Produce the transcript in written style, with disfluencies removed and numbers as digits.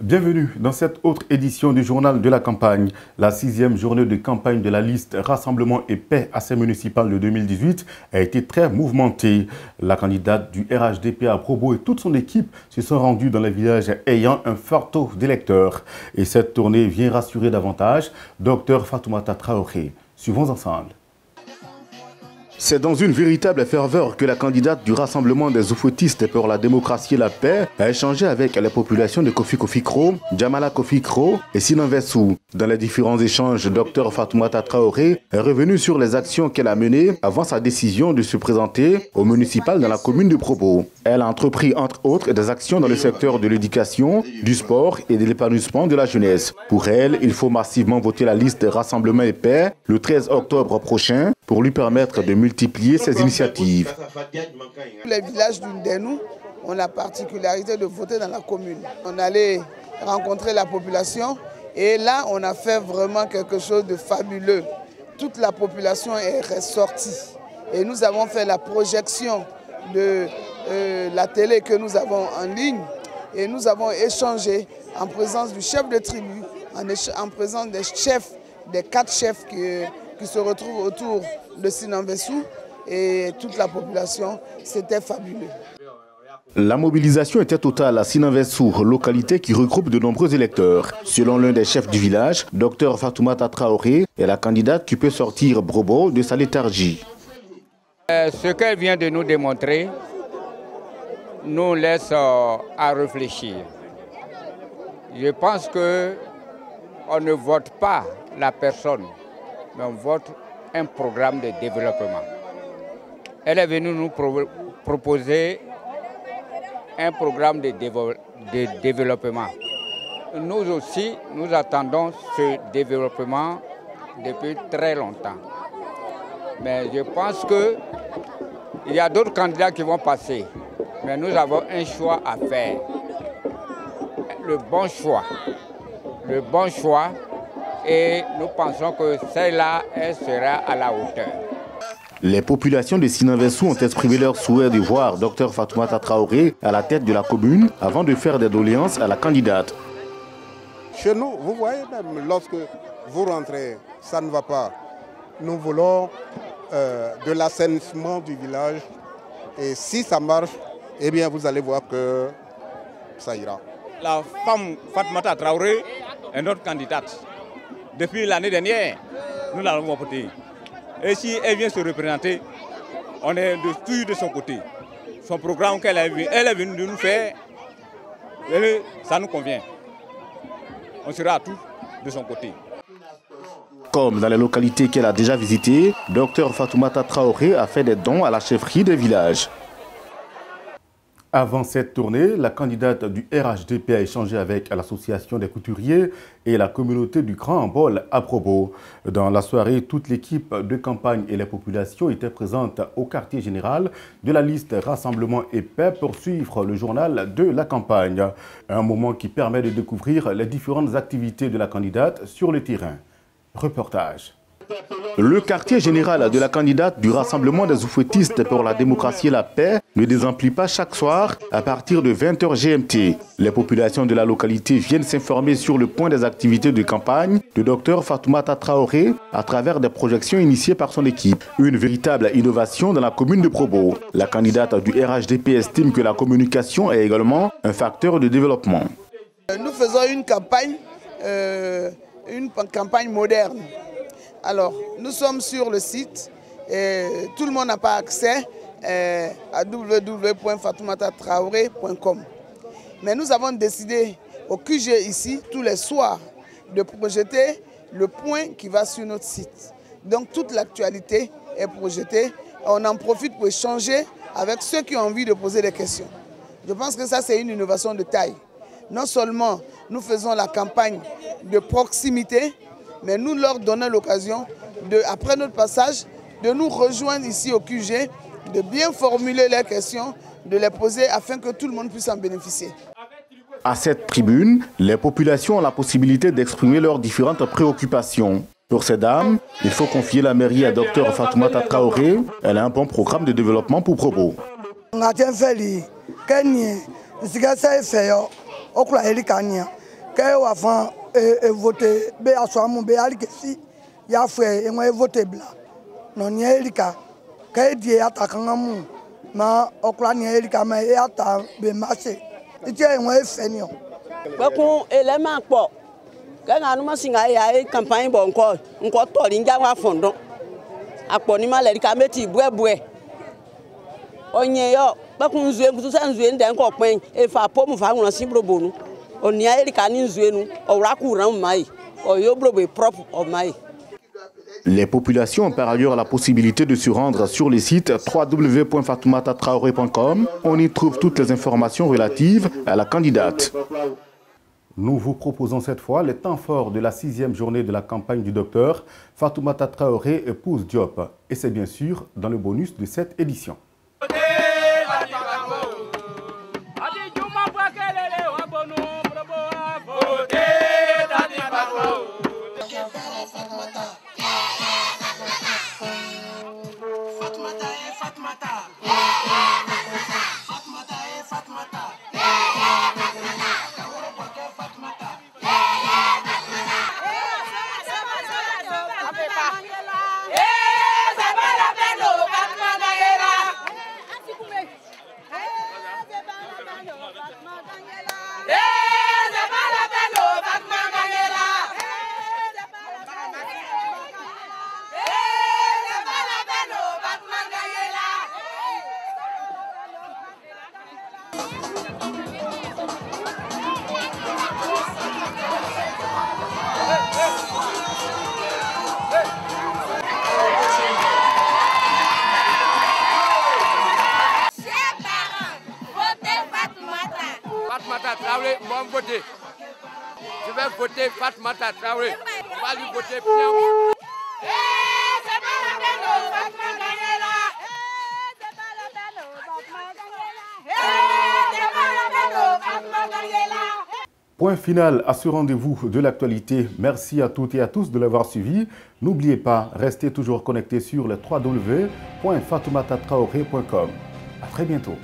Bienvenue dans cette autre édition du Journal de la campagne. La 6e journée de campagne de la liste Rassemblement et Paix à Assemblée municipale de 2018 a été très mouvementée. La candidate du RHDP à Probo et toute son équipe se sont rendus dans les villages ayant un fort taux d'électeurs. Et cette tournée vient rassurer davantage Dr Fatoumata Traoré. Suivons ensemble. C'est dans une véritable ferveur que la candidate du Rassemblement des Oufouettistes pour la démocratie et la paix a échangé avec les populations de Kofi Kofi Kro, Djamala Kofi Kro et Sinan Vessou. Dans les différents échanges, Dr Fatoumata Traoré est revenue sur les actions qu'elle a menées avant sa décision de se présenter au municipal dans la commune de Probo. Elle a entrepris entre autres des actions dans le secteur de l'éducation, du sport et de l'épanouissement de la jeunesse. Pour elle, il faut massivement voter la liste Rassemblement et Paix le 13 octobre prochain pour lui permettre de multiplier ses initiatives. Les villages d'Undénou ont la particularité de voter dans la commune. On allait rencontrer la population et là on a fait vraiment quelque chose de fabuleux. Toute la population est ressortie et nous avons fait la projection de la télé que nous avons en ligne et nous avons échangé en présence du chef de tribu, en présence des chefs, des 4 chefs qui se retrouvent autour de Sinan Vessou et toute la population. C'était fabuleux. La mobilisation était totale à Sinan Vessou, localité qui regroupe de nombreux électeurs. Selon l'un des chefs du village, Dr Fatoumata Traoré est la candidate qui peut sortir Probo de sa léthargie. Ce qu'elle vient de nous démontrer nous laisse à réfléchir. Je pense qu'on ne vote pas la personne, mais on vote un programme de développement. Elle est venue nous proposer un programme de développement. Nous aussi, nous attendons ce développement depuis très longtemps. Mais je pense qu'il y a d'autres candidats qui vont passer. Mais nous avons un choix à faire. Le bon choix. Le bon choix. Et nous pensons que celle-là, elle sera à la hauteur. Les populations de Sinan Vessou ont exprimé leur souhait de voir Dr Fatoumata Traoré à la tête de la commune avant de faire des doléances à la candidate. Chez nous, vous voyez même, lorsque vous rentrez, ça ne va pas. Nous voulons de l'assainissement du village et si ça marche, eh bien vous allez voir que ça ira. La femme Fatoumata Traoré est notre candidate. Depuis l'année dernière, nous l'avons votée. Et si elle vient se représenter, on est toujours de son côté. Son programme qu'elle est venue de nous faire, ça nous convient. On sera à tout de son côté. Comme dans les localités qu'elle a déjà visitées, Dr Fatoumata Traoré a fait des dons à la chefferie des villages. Avant cette tournée, la candidate du RHDP a échangé avec l'association des couturiers et la communauté du Grand Bol à Probo. Dans la soirée, toute l'équipe de campagne et les populations étaient présentes au quartier général de la liste Rassemblement et Paix pour suivre le journal de la campagne. Un moment qui permet de découvrir les différentes activités de la candidate sur le terrain. Reportage. Le quartier général de la candidate du Rassemblement des Oufouettistes pour la démocratie et la paix ne désemplit pas chaque soir à partir de 20h GMT. Les populations de la localité viennent s'informer sur le point des activités de campagne de Dr Fatoumata Traoré à travers des projections initiées par son équipe. Une véritable innovation dans la commune de Probo. La candidate du RHDP estime que la communication est également un facteur de développement. Nous faisons une campagne moderne. Alors, nous sommes sur le site et tout le monde n'a pas accès à www.fatoumatatraoré.com. Mais nous avons décidé au QG ici, tous les soirs, de projeter le point qui va sur notre site. Donc toute l'actualité est projetée. On en profite pour échanger avec ceux qui ont envie de poser des questions. Je pense que ça, c'est une innovation de taille. Non seulement nous faisons la campagne de proximité, mais nous leur donnons l'occasion, après notre passage, de nous rejoindre ici au QG, de bien formuler leurs questions, de les poser afin que tout le monde puisse en bénéficier. À cette tribune, les populations ont la possibilité d'exprimer leurs différentes préoccupations. Pour ces dames, il faut confier la mairie à Dr Fatoumata Traoré. Elle a un bon programme de développement pour Probo. Quand on va voter, il y a fait voter blanc. Non, il y a Erika. Quand il y a attaquant, ma okla ni Erika, mais il y a un marché. Il y a un fait. Bakun élément quoi. Quand on a signé une campagne, on a tourné un fondon. Après, on a Erika metti boué. On y est, bakun joué, tout ça joué d'un copain et fa pomme va on a si brobonu. On y a Erika ni joué nous, on a courant maï, on y a brobé propre au maï. Les populations ont par ailleurs la possibilité de se rendre sur le site www.fatoumata-traoré.com. On y trouve toutes les informations relatives à la candidate. Nous vous proposons cette fois les temps forts de la 6e journée de la campagne du docteur Fatoumata Traoré épouse Diop. Et c'est bien sûr dans le bonus de cette édition. Fatoumata Traoré, moi voter. Je vais voter Fatoumata Traoré. On va lui voter bien. Point final à ce rendez-vous de l'actualité. Merci à toutes et à tous de l'avoir suivi. N'oubliez pas, restez toujours connectés sur le www.fatoumatatraoré.com. À très bientôt.